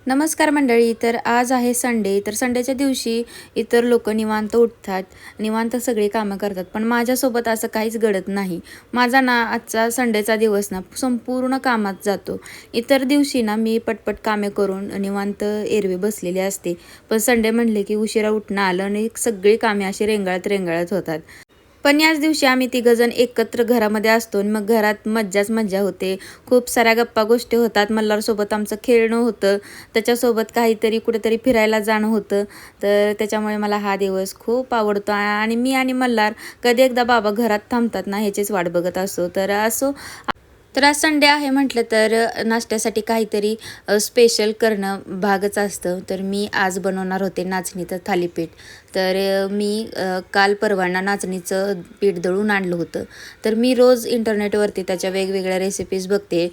नमस्कार मंडळी. तर आज आहे संडे. तर संडेच्या दिवशी इतर लोक निवांत उठतात, निवांत सगळी कामं करतात, पण माझ्यासोबत असं काहीच घडत नाही. माझा ना आजचा संडेचा दिवस ना संपूर्ण कामात जातो. इतर दिवशी ना मी पटपट कामे करून निवांत एरवी बसलेली असते, पण संडे म्हणले की उशिरा उठणं आलं आणि सगळी कामे अशी रेंगाळत रेंगाळत होतात. पण याच दिवशी आम्ही तिघंजण एकत्र घरामध्ये असतो आणि मग घरात मज्जाच मज्जा होते. खूप साऱ्या गप्पा गोष्टी होतात. मल्हारसोबत आमचं खेळणं होतं. त्याच्यासोबत काहीतरी कुठेतरी फिरायला जाणं होतं. तर त्याच्यामुळे मला हा दिवस खूप आवडतो आणि मी आणि मल्हार कधी एकदा बाबा घरात थांबतात ना ह्याचीच वाट बघत असतो. तर आज संडे आहे म्हटलं तर नाश्त्यासाठी काहीतरी स्पेशल करणं भागच असतं. तर मी आज बनवणार होते नाचणीचं थालीपीठ. तर मी काल परवाना नाचणीचं पीठ दळून आणलं होतं. तर मी रोज इंटरनेटवरती त्याच्या वेगवेगळ्या रेसिपीज बघते.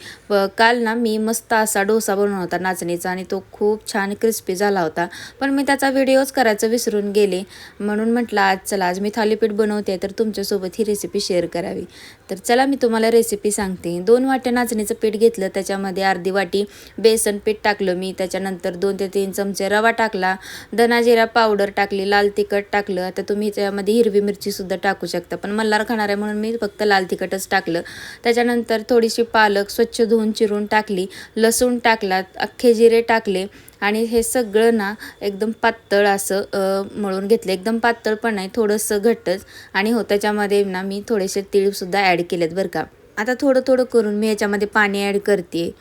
काल ना मी मस्त असा डोसा बनवला होता नाचणीचा आणि तो खूप छान क्रिस्पी झाला होता. पण मी त्याचा व्हिडिओच करायचं विसरून गेले. म्हणून म्हटलं आज मी थालीपीठ बनवते तर तुमच्यासोबत ही रेसिपी शेअर करावी. तर चला मी तुम्हाला रेसिपी सांगते. 2 वाट्या नाचणीचं पीठ घेतलं, त्याच्यामध्ये अर्धी वाटी बेसन पीठ टाकलं मी, त्याच्यानंतर 2 ते 3 चमचे रवा टाकला, धना जिरा पावडर टाकली, लाल तिखट टाकलं. आता तुम्ही त्यामध्ये हिरवी मिरचीसुद्धा टाकू शकता, पण मल्हार खाणार आहे म्हणून मी फक्त लाल तिखटच टाकलं. त्याच्यानंतर थोडीशी पालक स्वच्छ धुवून चिरून टाकली, लसूण टाकला, अख्खे जिरे टाकले आणि हे सगळं ना एकदम पातळ असं मळून घेतलं. एकदम पातळ पण नाही, थोडंसं घट्टच. आणि हो, त्याच्यामध्ये ना मी थोडेसे तीळसुद्धा ॲड केलेत बरं का. आता थोडं थोडं करून मी याच्यामध्ये पाणी ॲड करते.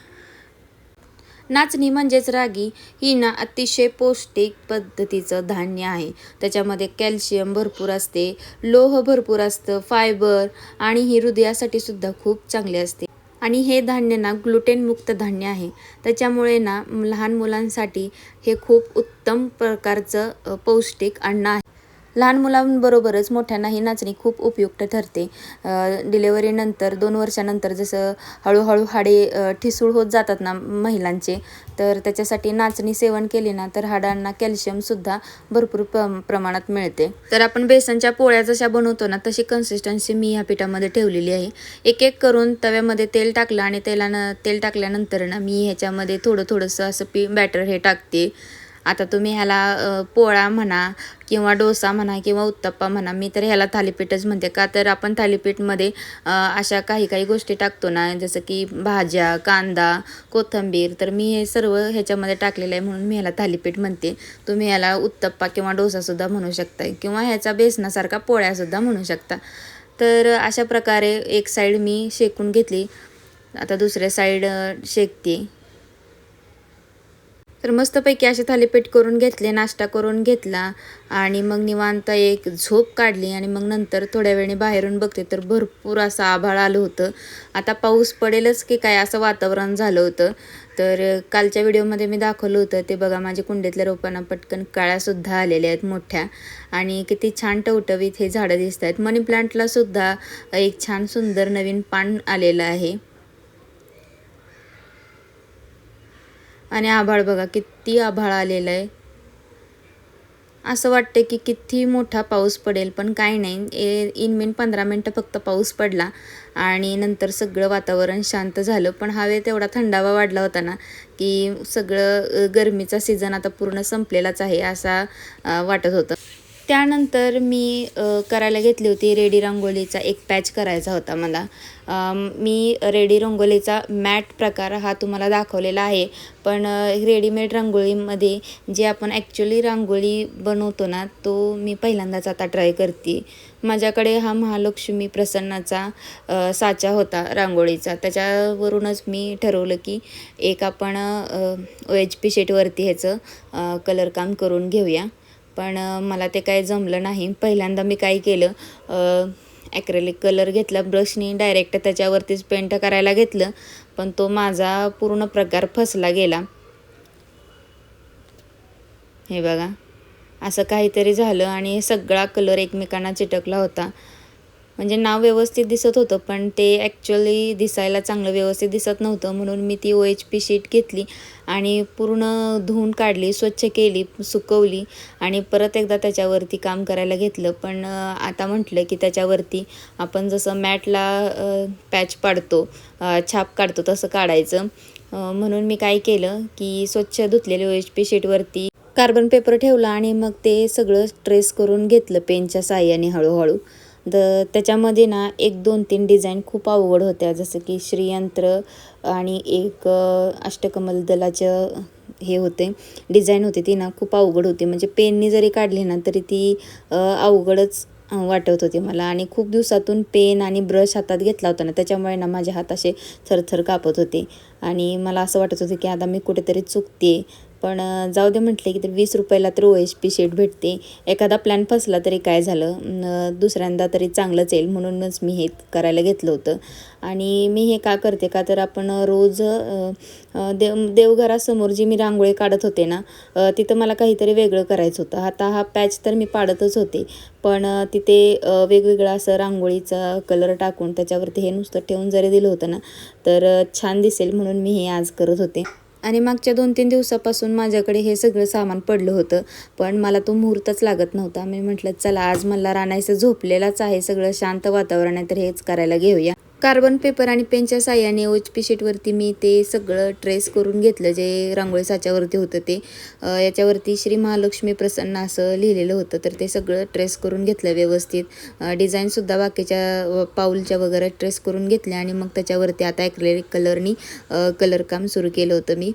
नाचणी म्हणजेच रागी ही ना अतिशय पौष्टिक पद्धतीचं धान्य आहे. त्याच्यामध्ये कॅल्शियम भरपूर असते, लोह भरपूर असतं, फायबर आणि ही हृदयासाठी सुद्धा खूप चांगले असते. आणि हे धान्य ना ग्लुटेनमुक्त धान्य आहे. त्याच्यामुळे ना लहान मुलांसाठी हे खूप उत्तम प्रकारचं पौष्टिक अन्न आहे. लहान मुलांबरोबरच मोठ्यांनाही नाचणी खूप उपयुक्त ठरते. डिलेवरीनंतर 2 वर्षानंतर जसं हळूहळू हाडे ठिसूळ होत जातात ना महिलांचे, तर त्याच्यासाठी नाचणी सेवन केली ना तर हाडांना कॅल्शियमसुद्धा भरपूर प्रमाणात मिळते. तर आपण बेसनच्या पोळ्या जशा बनवतो ना तशी कन्सिस्टन्सी मी ह्या पिठामध्ये ठेवलेली आहे. एक एक करून तव्यामध्ये तेल टाकलं आणि तेल टाकल्यानंतर ना मी ह्याच्यामध्ये थोडंसं असं बॅटर हे टाकते. आता तुम्ही ह्याला पोळा म्हणा किंवा डोसा म्हणा किंवा उत्तप्पा म्हणा, मी तर ह्याला थालीपीठच म्हणते. का तर आपण थालीपीठमध्ये अशा काही गोष्टी टाकतो ना, जसं की भाज्या, कांदा, कोथिंबीर, तर मी हे सर्व ह्याच्यामध्ये टाकलेलं आहे म्हणून मी ह्याला थालीपीठ म्हणते. तुम्ही ह्याला उत्तप्पा किंवा डोसासुद्धा म्हणू शकता किंवा ह्याचा बेसनासारखा पोळ्यासुद्धा म्हणू शकता. तर अशा प्रकारे एक साईड मी शेकून घेतली. आता दुसऱ्या साईड शेकते. तर मस्तपैकी असे थालीपीठ करून घेतले, नाश्ता करून घेतला आणि मग निवांत एक झोप काढली आणि मग नंतर थोड्या वेळाने बाहेरून बघते तर भरपूर असं आभाळ आलं होतं. आता पाऊस पडेलच की काय असं वातावरण झालं होतं. तर कालच्या व्हिडिओमध्ये मी दाखवलं होतं ते बघा, माझ्या कुंडीतल्या रोपांना पटकन कळ्यासुद्धा आलेल्या आहेत मोठ्या आणि किती छान टवटवीत हे झाडं दिसत आहेत. मनी प्लांटलासुद्धा एक छान सुंदर नवीन पान आलेलं आहे. आणि आभाळ बघा, किती आभाळ आलेलं आहे. असं वाटतं की किती मोठा पाऊस पडेल, पण काही नाही. इन 15 मिनटं फक्त पाऊस पडला आणि नंतर सगळं वातावरण शांत झालं. पण हवेत एवढा थंडावा वाढला होता ना की सगळं गरमीचा सीझन आता पूर्ण संपलेलाच आहे असा वाटत होतं. त्यानंतर मी करायला घेतली होती रेडी रांगोळीचा एक पॅच करायचा होता मला. मी रेडी रांगोळीचा मॅट प्रकार हा तुम्हाला दाखवलेला आहे. पण रेडीमेड रांगोळीमध्ये जे आपण ॲक्च्युली रांगोळी बनवतो ना तो मी पहिल्यांदाच आता ट्राय करते. माझ्याकडे हा महालक्ष्मी प्रसन्नाचा साचा होता रांगोळीचा. त्याच्यावरूनच मी ठरवलं की एक आपण OHP शीटवरती ह्याचं कलरकाम करून घेऊया. पण मला ते काय जमलं नाही. पहिल्यांदा मी काय केलं, ॲक्रेलिक कलर घेतला ब्रशनी, डायरेक्ट त्याच्यावरतीच पेंट करायला घेतलं, पण तो माझा पूर्ण प्रकार फसला गेला. हे बघा, असं काहीतरी झालं आणि सगळा कलर एकमेकांना चिटकला होता. म्हणजे नाव व्यवस्थित दिसत होतं पण ते ॲक्च्युअली दिसायला चांगलं व्यवस्थित दिसत नव्हतं. म्हणून मी ती OHP शीट घेतली आणि पूर्ण धुवून काढली, स्वच्छ केली, सुकवली आणि परत एकदा त्याच्यावरती काम करायला घेतलं. पण आता म्हटलं की त्याच्यावरती आपण जसं मॅटला पॅच पाडतो, छाप काढतो तसं काढायचं. म्हणून मी काय केलं की स्वच्छ धुतलेले OHP शीटवरती कार्बन पेपर ठेवला आणि मग ते सगळं ट्रेस करून घेतलं पेनच्या साहाय्याने हळूहळू. त्याच्यामध्ये ना 1, 2, 3 डिझाईन खूप अवघड होत्या, जसं की श्रीयंत्र आणि एक अष्टकमल दलाचं हे होते डिझाईन होती, ती ना खूप अवघड होती. म्हणजे पेननी जरी काढली ना तरी ती अवघडच वाटत होती मला. आणि खूप दिवसातून पेन आणि ब्रश हातात घेतला होता ना, त्याच्यामुळे ना माझे हात असे थरथर कापत होते आणि मला असं वाटत होतं की आता मी कुठेतरी चुकते. पण जाऊ दे म्हटले की, तर 20 रुपयाला तर OHP शीट भेटते. एखादा प्लॅन फसला तरी काय झालं, दुसऱ्यांदा तरी चांगलंच येईल म्हणूनच मी हे करायला घेतलं होतं. आणि मी हे का करते का, तर आपण रोज देवघरासमोर जी मी रांगोळी काढत होते ना, तिथं मला काहीतरी वेगळं करायचं होतं. आता हा पॅच तर मी पाडतच होते, पण तिथे वेगवेगळा असं रांगोळीचा कलर टाकून त्याच्यावरती हे नुसतं ठेवून जरी दिलं होतं ना, तर छान दिसेल म्हणून मी हे आज करत होते. आणि मागच्या 2-3 दिवसापासून माझ्याकडे हे सगळं सामान पडलं होतं, पण मला तो मुहूर्तच लागत नव्हता. मी म्हटलं चला आज मला रानायचं झोपलेलाच आहे, सगळं शांत वातावरण आहे, तर हेच करायला घेऊया. कार्बन पेपर आणि पेनच्या साहाय्याने OHP शीटवरती मी ते सगळं ट्रेस करून घेतलं, जे रांगोळी साच्यावरती होतं ते. याच्यावरती श्री महालक्ष्मी प्रसन्न असं लिहिलेलं होतं, तर ते सगळं ट्रेस करून घेतलं व्यवस्थित. डिझाईनसुद्धा बाकीच्या पाऊलच्या वगैरे ट्रेस करून घेतल्या आणि मग त्याच्यावरती आता ॲक्रेलिक कलरनी कलरकाम सुरू केलं होतं मी.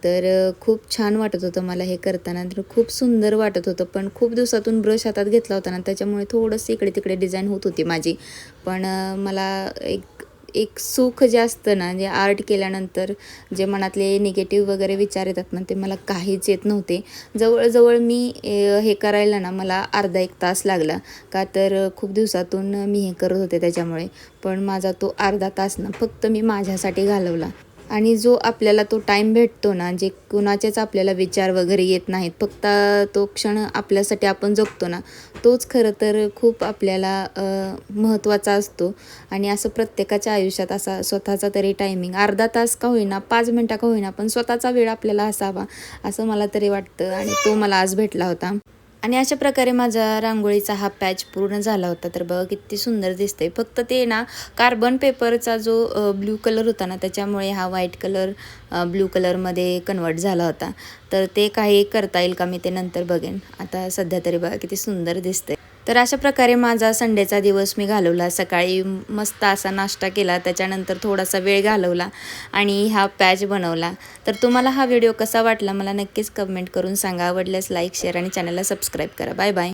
तर खूप छान वाटत होतं मला हे करताना, तर खूप सुंदर वाटत होतं. पण खूप दिवसातून ब्रश हातात घेतला होता ना, त्याच्यामुळे थोडंसं इकडे तिकडे डिझाईन होत होती माझी. पण मला एक एक सुख जे असतं ना, जे आर्ट केल्यानंतर जे मनातले निगेटिव्ह वगैरे विचार येतात ना, ते मला काहीच येत नव्हते. जवळजवळ मी हे करायला ना मला अर्धा 1 तास लागला, का तर खूप दिवसातून मी हे करत होते त्याच्यामुळे. पण माझा तो अर्धा तास ना फक्त मी माझ्यासाठी घालवला. आणि जो आपल्याला तो टाईम भेटतो ना, जे कुणाचेच आपल्याला विचार वगैरे येत नाहीत, फक्त तो क्षण आपल्यासाठी आपण जगतो ना, तोच खरं तर खूप आपल्याला महत्त्वाचा असतो. आणि असं प्रत्येकाच्या आयुष्यात असा स्वतःचा तरी टायमिंग अर्धा तास का होईना, 5 मिनटं का होईना, पण स्वतःचा वेळ आपल्याला असावा, असं मला तरी वाटतं. आणि तो मला आज भेटला होता. आणि अशा प्रकारे माझा रांगोळीचा हा पॅच पूर्ण झाला होता. तर बघा किती सुंदर दिसतंय. फक्त ते ना कार्बन पेपरचा जो ब्ल्यू कलर होता ना, त्याच्यामुळे हा व्हाईट कलर ब्ल्यू कलरमध्ये कन्वर्ट झाला होता. तर ते काही करता येईल का, मी ते नंतर बघेन. आता सध्या तरी बघा किती सुंदर दिसतंय. तर अशा प्रकारे माझा संडेचा दिवस मी घालवला. सकाळी मस्त असा नाश्ता केला, त्याच्यानंतर थोडासा वेळ घालवला आणि हा पॅच बनवला. तर तुम्हाला हा व्हिडिओ कसा वाटला मला नक्कीच कमेंट करून सांगा. आवडल्यास लाईक, शेअर आणि चॅनलला सबस्क्राईब करा. Bye bye.